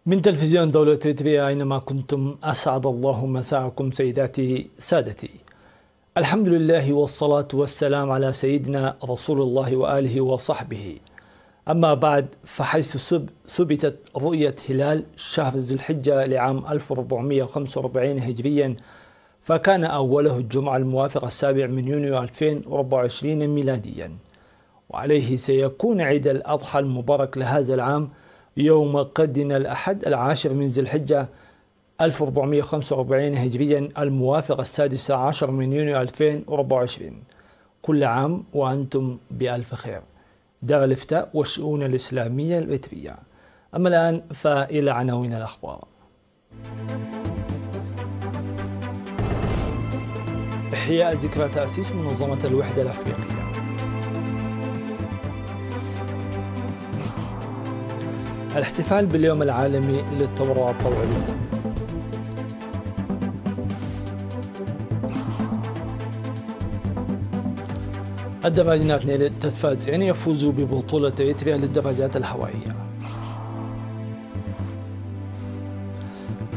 من تلفزيون دولة إريتريا أينما كنتم، أسعد الله مساءكم سيداتي سادتي. الحمد لله والصلاة والسلام على سيدنا رسول الله وآله وصحبه. أما بعد، فحيث ثبتت رؤية هلال شهر ذي الحجة لعام 1445 هجريا، فكان أوله الجمعة الموافق 7 من يونيو 2024 ميلاديا، وعليه سيكون عيد الأضحى المبارك لهذا العام يوم قدنا الأحد 10 من ذي الحجة 1445 هجريا الموافق 16 من يونيو 2024. كل عام وأنتم بألف خير. دار الإفتاء والشؤون الإسلامية الإريترية. أما الآن فإلى عناوين الأخبار. إحياء ذكرى تأسيس منظمة الوحدة الأفريقية. الاحتفال باليوم العالمي للتبرع الطوعي للدم. الدراجنات نيل تسفاتين يفوزوا ببطولة إريتريا للدراجات الهوائية.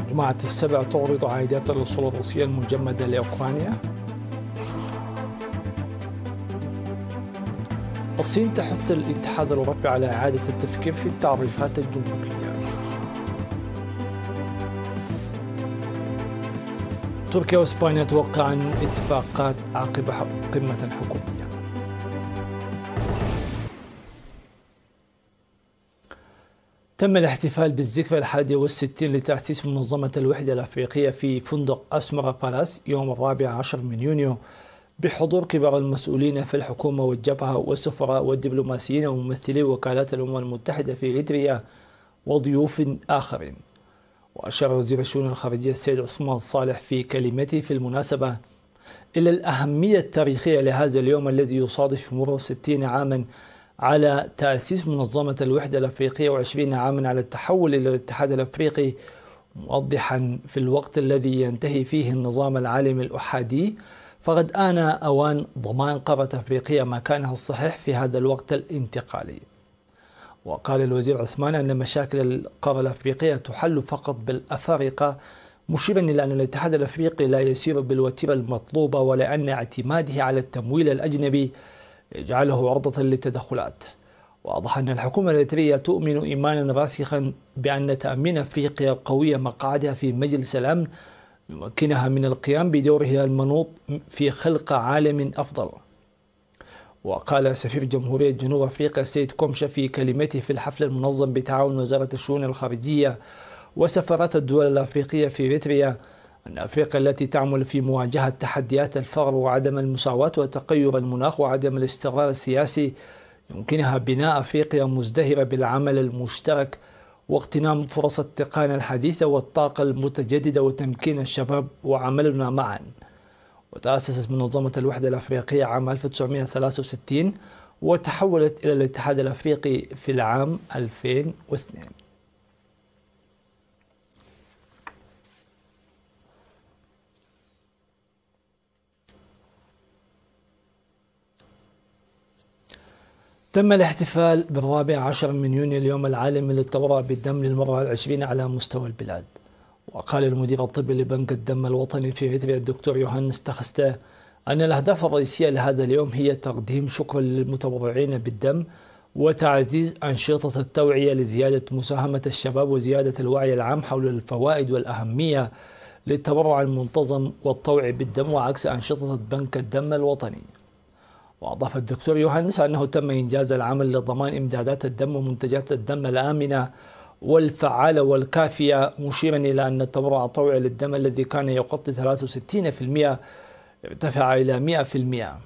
جماعة السبع تعرض عائدات الوصول الروسية المجمدة لأوكرانيا. الصين تحث الاتحاد الأوروبي على إعادة التفكير في التعريفات الجمركية. تركيا وإسبانيا توقعان اتفاقات عقب قمة حكومية. تم الاحتفال بالذكرى 61 لتأسيس منظمة الوحدة الأفريقية في فندق أسمرا بالاس يوم 14 من يونيو بحضور كبار المسؤولين في الحكومة والجبهة والسفراء والدبلوماسيين وممثلي وكالات الأمم المتحدة في إريتريا وضيوف آخرين. وأشار وزير الشؤون الخارجية السيد عثمان صالح في كلمته في المناسبة إلى الأهمية التاريخية لهذا اليوم الذي يصادف مرور 60 عاما على تأسيس منظمة الوحدة الأفريقية و20 عاما على التحول إلى الاتحاد الأفريقي، موضحا في الوقت الذي ينتهي فيه النظام العالمي الأحادي فقد آن أوان ضمان قارة أفريقيا مكانها الصحيح في هذا الوقت الانتقالي. وقال الوزير عثمان أن مشاكل القارة الأفريقية تحل فقط بالأفارقة، مشيرا إلى أن الاتحاد الأفريقي لا يسير بالوتيرة المطلوبة ولأن اعتماده على التمويل الأجنبي يجعله عرضة للتدخلات. وأوضح أن الحكومة الإريترية تؤمن إيمانا راسخا بأن تأمين أفريقيا القوية مقعدها في مجلس الأمن يمكنها من القيام بدورها المنوط في خلق عالم أفضل. وقال سفير جمهورية جنوب أفريقيا سيد كومشا في كلمته في الحفل المنظم بتعاون وزارة الشؤون الخارجية وسفارات الدول الأفريقية في إريتريا أن أفريقيا التي تعمل في مواجهة تحديات الفقر وعدم المساواة وتغير المناخ وعدم الاستقرار السياسي يمكنها بناء أفريقيا مزدهرة بالعمل المشترك واغتنام فرص التقنية الحديثة والطاقة المتجددة وتمكين الشباب وعملنا معا. وتأسست منظمة الوحدة الأفريقية عام 1963 وتحولت إلى الاتحاد الأفريقي في العام 2002. تم الاحتفال بال14 من يونيو اليوم العالمي للتبرع بالدم للمرة العشرين على مستوى البلاد. وقال المدير الطبي لبنك الدم الوطني في إريتريا الدكتور يوهانس تخسته أن الأهداف الرئيسية لهذا اليوم هي تقديم شكر للمتبرعين بالدم وتعزيز أنشطة التوعية لزيادة مساهمة الشباب وزيادة الوعي العام حول الفوائد والأهمية للتبرع المنتظم والطوعي بالدم وعكس أنشطة بنك الدم الوطني. وأضاف الدكتور يوهانس أنه تم إنجاز العمل لضمان إمدادات الدم ومنتجات الدم الآمنة والفعالة والكافية، مشيرا إلى أن التبرع الطوعي للدم الذي كان يغطي 63% ارتفع إلى 100%.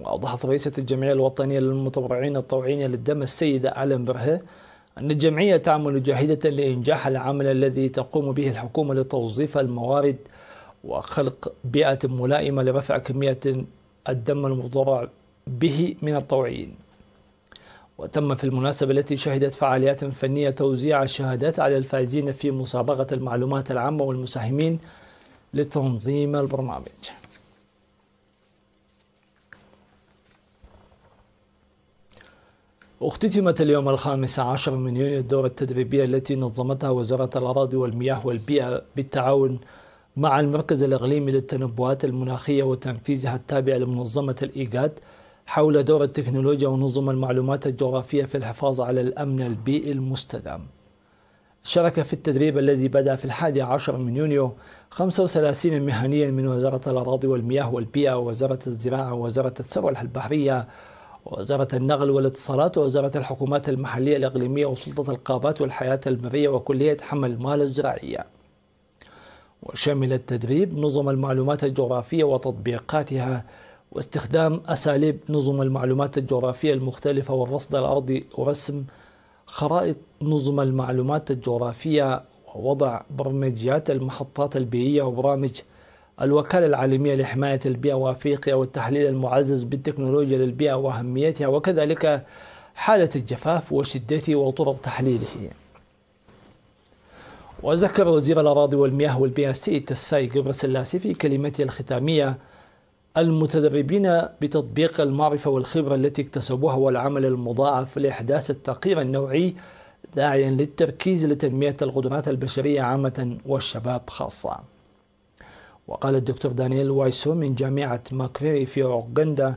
وأوضحت رئيسة الجمعية الوطنية للمتبرعين الطوعيين للدم السيدة آلن برهه أن الجمعية تعمل جاهدة لإنجاح العمل الذي تقوم به الحكومة لتوظيف الموارد وخلق بيئة ملائمة لرفع كمية الدم المتبرع به من الطوعيين. وتم في المناسبة التي شهدت فعاليات فنية توزيع الشهادات على الفائزين في مسابقة المعلومات العامة والمساهمين لتنظيم البرنامج. اختتمت اليوم 15 من يونيو الدورة التدريبية التي نظمتها وزارة الأراضي والمياه والبيئة بالتعاون مع المركز الإقليمي للتنبؤات المناخية وتنفيذها التابع لمنظمة الإيجاد حول دور التكنولوجيا ونظم المعلومات الجغرافية في الحفاظ على الأمن البيئي المستدام. شارك في التدريب الذي بدأ في 11 من يونيو 35 مهنيا من وزارة الأراضي والمياه والبيئة ووزارة الزراعة ووزارة الثروة البحرية ووزارة النقل والاتصالات ووزارة الحكومات المحلية الإقليمية وسلطة الغابات والحياة البرية وكلية حمل المال الزراعية. وشمل التدريب نظم المعلومات الجغرافية وتطبيقاتها واستخدام أساليب نظم المعلومات الجغرافية المختلفة والرصد الأرضي ورسم خرائط نظم المعلومات الجغرافية ووضع برمجيات المحطات البيئية وبرامج الوكالة العالمية لحماية البيئة وأفريقيا والتحليل المعزز بالتكنولوجيا للبيئة وأهميتها وكذلك حالة الجفاف وشدته وطرق تحليله. وذكر وزير الأراضي والمياه والبيئة السيد تسفاي قبرسلاسي في كلمته الختامية المتدربين بتطبيق المعرفة والخبرة التي اكتسبوها والعمل المضاعف لإحداث التغيير النوعي داعيا للتركيز لتنمية القدرات البشرية عامة والشباب خاصة. وقال الدكتور دانييل وايسو من جامعة ماكفيري في أوغندا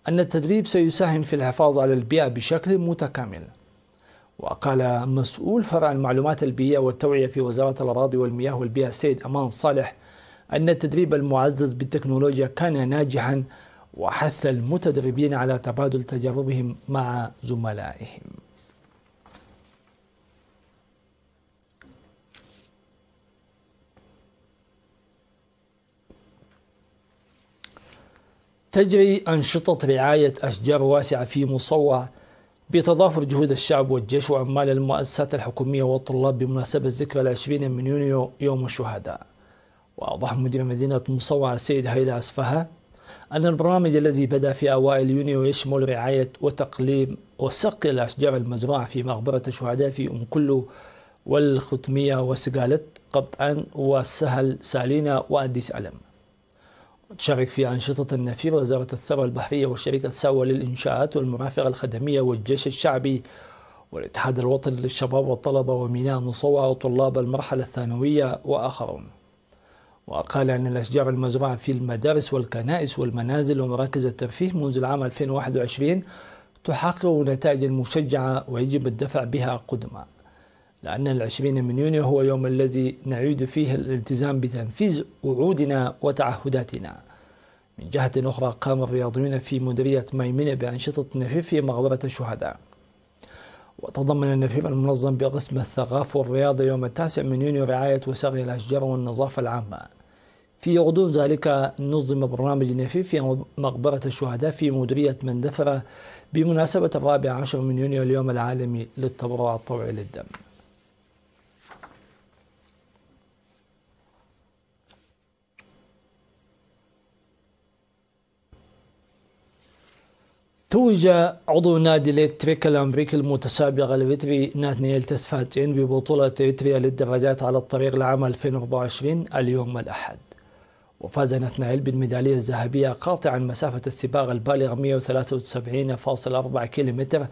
أن التدريب سيساهم في الحفاظ على البيئة بشكل متكامل. وقال مسؤول فرع المعلومات البيئية والتوعية في وزارة الأراضي والمياه والبيئة السيد أمان صالح أن التدريب المعزز بالتكنولوجيا كان ناجحا وحث المتدربين على تبادل تجاربهم مع زملائهم. تجري أنشطة رعاية أشجار واسعة في مصوع بتضافر جهود الشعب والجيش وعمال المؤسسات الحكومية والطلاب بمناسبة ذكرى 20 من يونيو يوم الشهداء. وأوضح مدير مدينة مصوع السيد هيلا أسفها أن البرنامج الذي بدأ في أوائل يونيو يشمل رعاية وتقليم وسقي الأشجار المزروعة في مقبرة الشهداء في أم كلو والختمية وسقالت قطعا وسهل سالينا وأديس علم. تشارك في أنشطة النفير وزارة الثروة البحرية والشركة الساوة للإنشاءات والمرافق الخدمية والجيش الشعبي والاتحاد الوطني للشباب والطلبة وميناء مصوع وطلاب المرحلة الثانوية وآخرون. وقال أن الأشجار المزروعة في المدارس والكنائس والمنازل ومراكز الترفيه منذ العام 2021 تحقق نتائج مشجعة ويجب الدفع بها قدما، لأن 20 من يونيو هو يوم الذي نعيد فيه الالتزام بتنفيذ وعودنا وتعهداتنا. من جهة أخرى قام الرياضيون في مديرية ميمنة بأنشطة النفير في مقبرة الشهداء. وتضمن النفير المنظم بقسم الثقافة والرياضة يوم 9 من يونيو رعاية وسقي الأشجار والنظافة العامة. في غضون ذلك نظم برنامج النفير في مقبرة الشهداء في مديرية مندفرة بمناسبة 14 من يونيو اليوم العالمي للتبرع الطوعي للدم. توج عضو نادي الإريتريا الأمريكي المتسابق الإريتري ناثانييل تسفاتين ببطولة إريتريا للدراجات على الطريق لعام 2024 اليوم الأحد. وفاز ناثانييل بالميدالية الذهبية قاطعا مسافة السباق البالغ 173.4 كيلومتر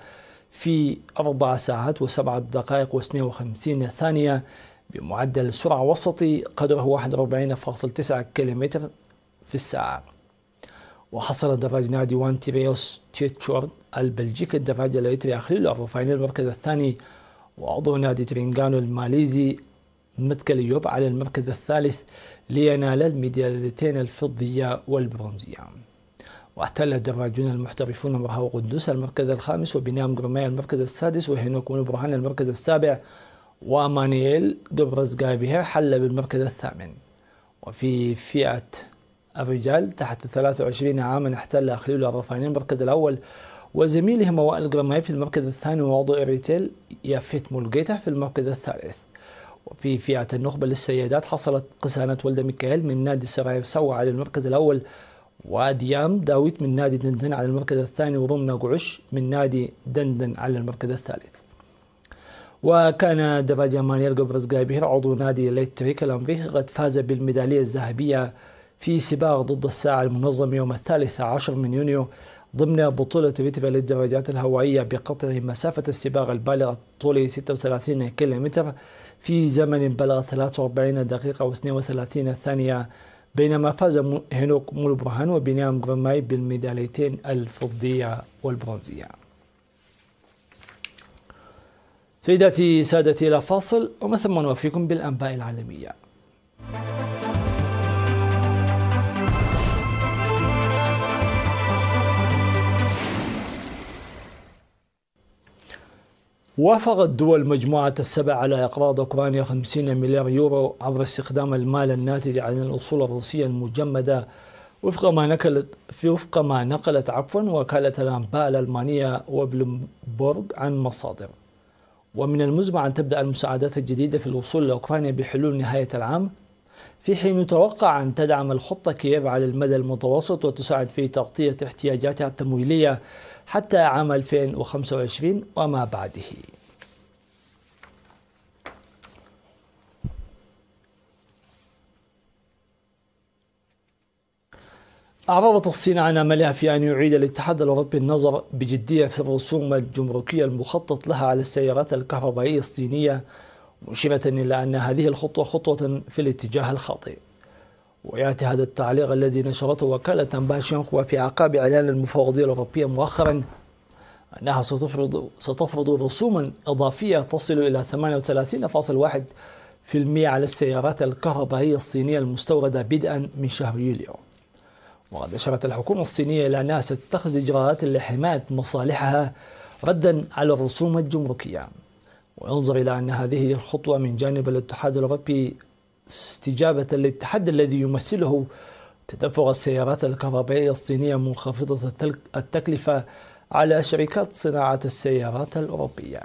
في 4 ساعات و7 دقائق و52 ثانية بمعدل سرعة وسطي قدره 41.9 كيلومتر في الساعة. وحصل دراج نادي وان تيريوس تيتشورد البلجيكي الدراجة الإريتري خليل الرفايني المركز الثاني، وعضو نادي ترينغانو الماليزي متكليوب على المركز الثالث لينال الميداليتين الفضية والبرونزية. واحتل الدراجون المحترفون مرهو قدوس المركز الخامس وبنيام قرمي المركز السادس وهينوك برهان المركز السابع ومانييل قبرز قايبها حل بالمركز الثامن. وفي فئة الرجال تحت 23 عاما احتل أخليل الرفايني المركز الأول وزميله موائل قرمي في المركز الثاني وعضو إريتيل يافيت مولجيتا في المركز الثالث. وفي فئة النخبة للسيدات حصلت قسانة ولد ميكائيل من نادي سرايف سوا على المركز الأول، وديام داويت من نادي دندن على المركز الثاني، ورمنا قعش من نادي دندن على المركز الثالث. وكان دراجة مانييل قبرز قايبهر عضو نادي الإريتريا الأمريكي قد فاز بالميدالية الذهبية في سباق ضد الساعة المنظم يوم 13 من يونيو ضمن بطولة فيتبا للدراجات الهوائية بقطع مسافة السباق البالغة طوله 36 كيلومتر في زمن بلغ 43 دقيقة و32 ثانية، بينما فاز هنوك مولبرهان وبنيام غرماي بالميداليتين الفضية والبرونزية. سيداتي سادتي إلى فاصل ومن ثم نوفيكم بالأنباء العالمية. وافقت دول مجموعة السبع على إقراض أوكرانيا 50 مليار يورو عبر استخدام المال الناتج عن الأصول الروسية المجمدة وفق ما نقلت وكالة الأنباء الألمانية وبلومبورغ عن مصادر. ومن المزمع أن تبدأ المساعدات الجديدة في الوصول لأوكرانيا بحلول نهاية العام، في حين يتوقع أن تدعم الخطة كييف على المدى المتوسط وتساعد في تغطية احتياجاتها التمويلية حتى عام 2025 وما بعده. أعربت الصين عن أملها في أن يعيد الاتحاد الأوروبي النظر بجدية في الرسوم الجمركية المخطط لها على السيارات الكهربائية الصينية، مشيرة إلى أن هذه الخطوة خطوة في الاتجاه الخاطئ. ويأتي هذا التعليق الذي نشرته وكالة أنباء شينخوا في أعقاب إعلان المفوضية الأوروبية مؤخرا أنها ستفرض رسوما إضافية تصل إلى 38.1% على السيارات الكهربائية الصينية المستوردة بدءا من شهر يوليو. وقد أشارت الحكومة الصينية إلى أنها ستتخذ إجراءات لحماية مصالحها ردا على الرسوم الجمركية. وينظر إلى أن هذه الخطوة من جانب الاتحاد الأوروبي استجابة للتحدي الذي يمثله تدفق السيارات الكهربائية الصينية منخفضة التكلفة على شركات صناعة السيارات الأوروبية.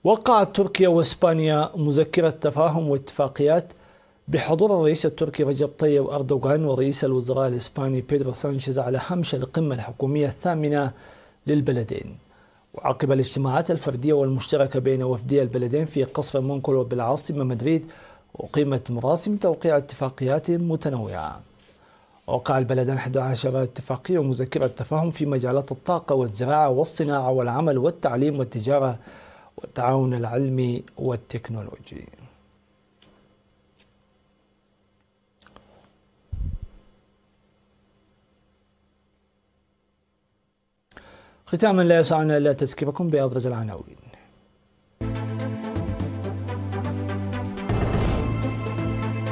وقعت تركيا وإسبانيا مذكرة تفاهم واتفاقيات بحضور الرئيس التركي رجب طيب أردوغان ورئيس الوزراء الإسباني بيدرو سانشيز على هامش القمة الحكومية الثامنة للبلدين، وعقب الاجتماعات الفردية والمشتركة بين وفدي البلدين في قصر مونكولو بالعاصمة مدريد، وقيمت مراسم توقيع اتفاقيات متنوعة. وقع البلدان 11 اتفاقية ومذكرة تفاهم في مجالات الطاقة والزراعة والصناعة والعمل والتعليم والتجارة والتعاون العلمي والتكنولوجي. ختاما لا يسعنا إلا تذكيركم بأبرز العناوين.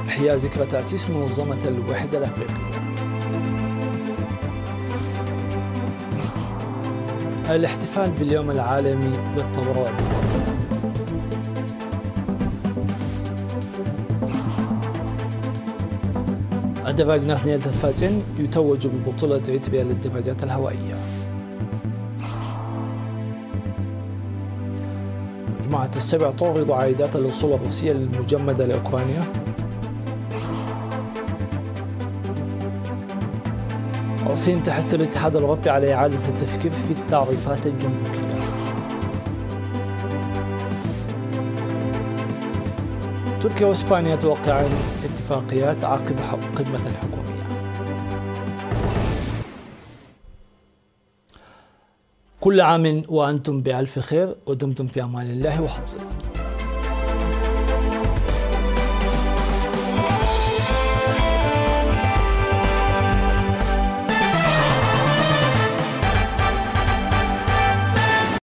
إحياء ذكرى تأسيس منظمة الوحدة الأفريقية. الاحتفال باليوم العالمي للتبرع. الدراج ناثنيل تسفاجن يتوج ببطولة فيتبا للدراجات الهوائية. مجموعة السبع تعرض عائدات الأصول الروسية المجمدة لأوكرانيا. الصين تحث الاتحاد الأوروبي على إعادة التفكير في التعريفات الجمركية. تركيا وإسبانيا توقعان اتفاقيات عقب قمة الحكومية. كل عام وأنتم بألف خير ودمتم في أمان الله وحفظه.